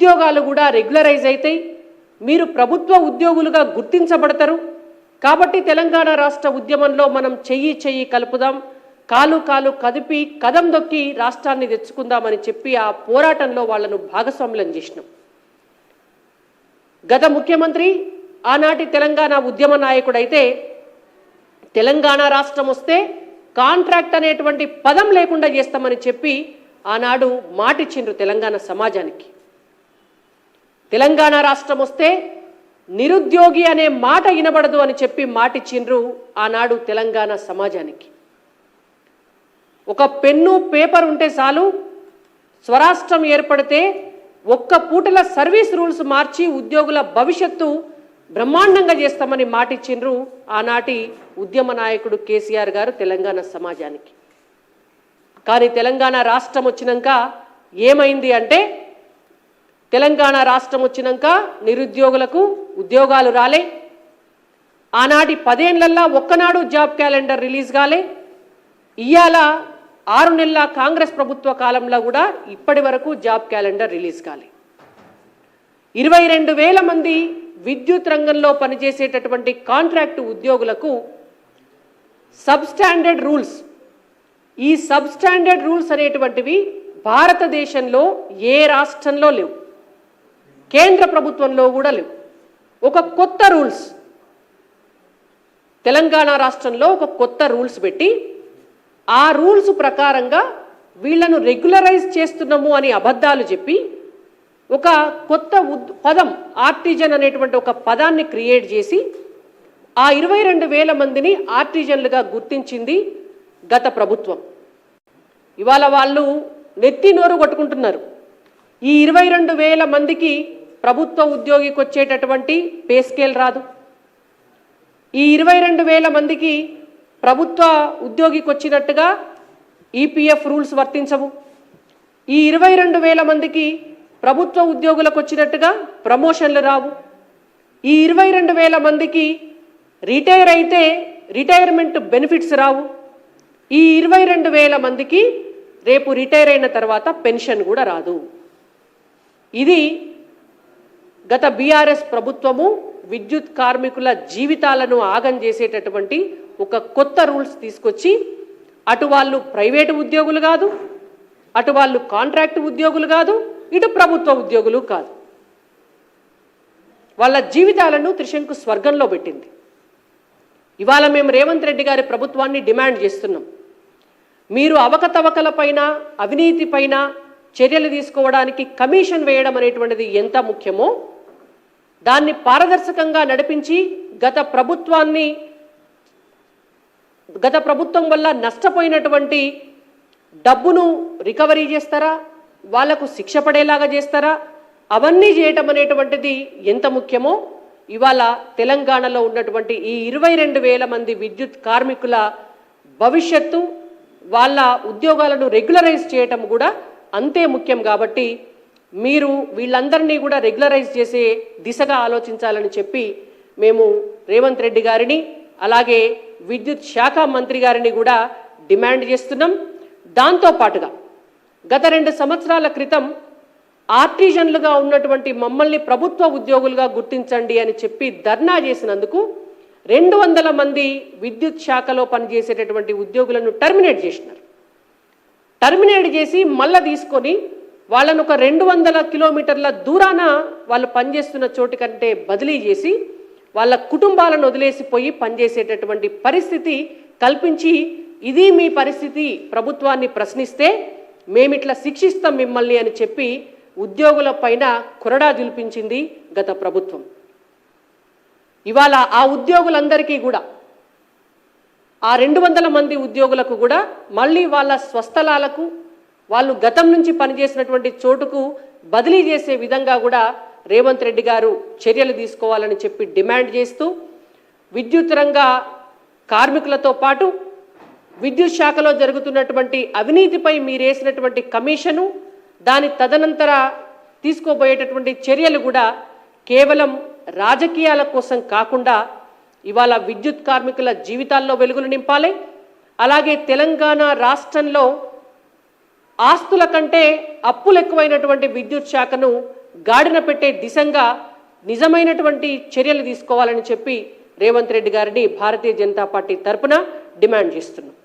ఉద్యోగాలు కూడా రెగ్యులరైజ్ అవుతాయి, మీరు ప్రభుత్వ ఉద్యోగులుగా గుర్తించబడతారు. కాబట్టి తెలంగాణ రాష్ట్ర ఉద్యమంలో మనం చెయ్యి కలుపుదాం, కాలు కాలు కదిపి కదం దొక్కి రాష్ట్రాన్ని తెచ్చుకుందామని చెప్పి ఆ పోరాటంలో వాళ్ళను భాగస్వాములను చేసినాం. గత ముఖ్యమంత్రి ఆనాటి తెలంగాణ ఉద్యమ నాయకుడైతే తెలంగాణ రాష్ట్రం వస్తే కాంట్రాక్ట్ అనేటువంటి పదం లేకుండా చేస్తామని చెప్పి ఆనాడు మాటిచ్చిండ్రు తెలంగాణ సమాజానికి. తెలంగాణ రాష్ట్రం వస్తే నిరుద్యోగి అనే మాట వినబడదు అని చెప్పి మాటిచ్చిండ్రు ఆనాడు తెలంగాణ సమాజానికి. ఒక పెన్ను పేపర్ ఉంటే చాలు, స్వరాష్ట్రం ఏర్పడితే ఒక్క పూటల సర్వీస్ రూల్స్ మార్చి ఉద్యోగుల భవిష్యత్తు బ్రహ్మాండంగా చేస్తామని మాటిచ్చిండ్రు ఆనాటి ఉద్యమ నాయకుడు కేసీఆర్ గారు తెలంగాణ సమాజానికి. కానీ తెలంగాణ రాష్ట్రం వచ్చినాక ఏమైంది అంటే, తెలంగాణ రాష్ట్రం వచ్చినాక నిరుద్యోగులకు ఉద్యోగాలు రాలే. ఆనాటి 10 ఏళ్లల్లో ఒక్కనాడు జాబ్ క్యాలెండర్ రిలీజ్ కాలే. ఇవాళ 6 నెలల కాంగ్రెస్ ప్రభుత్వ కాలంలో కూడా ఇప్పటి వరకు జాబ్ క్యాలెండర్ రిలీజ్ కాలే. 22,000 మంది విద్యుత్ రంగంలో పనిచేసేటటువంటి కాంట్రాక్టు ఉద్యోగులకు సబ్స్టాండర్డ్ రూల్స్, ఈ సబ్స్టాండర్డ్ రూల్స్ అనేటువంటివి భారతదేశంలో ఏ రాష్ట్రంలో లేవు, కేంద్ర ప్రభుత్వంలో కూడా లేవు. ఒక కొత్త రూల్స్ తెలంగాణ రాష్ట్రంలో ఒక కొత్త రూల్స్ పెట్టి ఆ రూల్స్ ప్రకారంగా వీళ్లను రెగ్యులరైజ్ చేస్తున్నాము అని అబద్ధాలు చెప్పి ఒక కొత్త పదం ఆర్టిజన్ అనేటువంటి ఒక పదాన్ని క్రియేట్ చేసి ఆ 22,000 మందిని ఆర్టిజన్లుగా గుర్తించింది గత ప్రభుత్వం. ఇవాళ వాళ్ళు నెత్తి నోరు కొట్టుకుంటున్నారు. ఈ 22,000 మందికి ప్రభుత్వ ఉద్యోగికి వచ్చేటటువంటి పే స్కేల్ రాదు. ఈ 22,000 మందికి ప్రభుత్వ ఉద్యోగికి వచ్చినట్టుగా ఈపీఎఫ్ రూల్స్ వర్తించవు. ఈ 22,000 మందికి ప్రభుత్వ ఉద్యోగులకు వచ్చినట్టుగా ప్రమోషన్లు రావు. ఈ 22,000 మందికి రిటైర్ అయితే రిటైర్మెంట్ బెనిఫిట్స్ రావు. ఈ 22,000 మందికి రేపు రిటైర్ అయిన తర్వాత పెన్షన్ కూడా రాదు. ఇది గత బీఆర్ఎస్ ప్రభుత్వము విద్యుత్ కార్మికుల జీవితాలను ఆగం చేసేటటువంటి ఒక కొత్త రూల్స్ తీసుకొచ్చి అటు వాళ్ళు ప్రైవేటు ఉద్యోగులు కాదు, అటు వాళ్ళు కాంట్రాక్ట్ ఉద్యోగులు కాదు, ఇటు ప్రభుత్వ ఉద్యోగులు కాదు, వాళ్ళ జీవితాలను త్రిశంకు స్వర్గంలో పెట్టింది. ఇవాళ మేము రేవంత్ రెడ్డి గారి ప్రభుత్వాన్ని డిమాండ్ చేస్తున్నాం. మీరు అవకతవకల పైన, అవినీతి పైన చర్యలు తీసుకోవడానికి కమిషన్ వేయడం అనేటువంటిది ఎంత ముఖ్యమో దాన్ని పారదర్శకంగా నడిపించి గత ప్రభుత్వం వల్ల నష్టపోయినటువంటి డబ్బును రికవరీ చేస్తారా, వాళ్లకు శిక్ష పడేలాగా చేస్తారా, అవన్నీ చేయటం అనేటువంటిది ఎంత ముఖ్యమో ఇవాళ తెలంగాణలో ఉన్నటువంటి ఈ 22,000 మంది విద్యుత్ కార్మికుల భవిష్యత్తు, వాళ్ళ ఉద్యోగాలను రెగ్యులరైజ్ చేయటం కూడా అంతే ముఖ్యం. కాబట్టి మీరు వీళ్ళందరినీ కూడా రెగ్యులరైజ్ చేసే దిశగా ఆలోచించాలని చెప్పి మేము రేవంత్ రెడ్డి గారిని అలాగే విద్యుత్ శాఖ మంత్రి గారిని కూడా డిమాండ్ చేస్తున్నాం. దాంతోపాటుగా గత 2 సంవత్సరాల క్రితం ఆర్టిజన్లుగా ఉన్నటువంటి మమ్మల్ని ప్రభుత్వ ఉద్యోగులుగా గుర్తించండి అని చెప్పి ధర్నా చేసినందుకు 200 మంది విద్యుత్ శాఖలో పనిచేసేటటువంటి ఉద్యోగులను టర్మినేట్ చేసినారు. టర్మినేట్ చేసి మళ్ళా తీసుకొని వాళ్ళను ఒక 200 కిలోమీటర్ల దూరాన వాళ్ళు పనిచేస్తున్న చోటు కంటే బదిలీ చేసి వాళ్ళ కుటుంబాలను వదిలేసిపోయి పనిచేసేటటువంటి పరిస్థితి కల్పించి, ఇది మీ పరిస్థితి, ప్రభుత్వాన్ని ప్రశ్నిస్తే మేమిట్లా శిక్షిస్తాం మిమ్మల్ని అని చెప్పి ఉద్యోగుల పైన కొరడా దులిపించింది గత ప్రభుత్వం. ఇవాళ ఆ ఉద్యోగులందరికీ కూడా, ఆ 200 మంది ఉద్యోగులకు కూడా మళ్ళీ వాళ్ళ స్వస్థలాలకు, వాళ్ళు గతం నుంచి పనిచేసినటువంటి చోటుకు బదిలీ చేసే విధంగా కూడా రేవంత్ రెడ్డి గారు చర్యలు తీసుకోవాలని చెప్పి డిమాండ్ చేస్తూ, విద్యుత్ రంగ కార్మికులతో పాటు విద్యుత్ శాఖలో జరుగుతున్నటువంటి అవినీతిపై మీరేసినటువంటి కమిషను, దాని తదనంతర తీసుకోబోయేటటువంటి చర్యలు కూడా కేవలం రాజకీయాల కోసం కాకుండా ఇవాళ విద్యుత్ కార్మికుల జీవితాల్లో వెలుగులు నింపాలి. అలాగే తెలంగాణ రాష్ట్రంలో ఆస్తుల కంటే అప్పులు ఎక్కువైనటువంటి విద్యుత్ శాఖను గాడిన పెట్టే దిశగా నిజమైనటువంటి చర్యలు తీసుకోవాలని చెప్పి రేవంత్ రెడ్డి గారిని భారతీయ జనతా పార్టీ తరపున డిమాండ్ చేస్తున్నాం.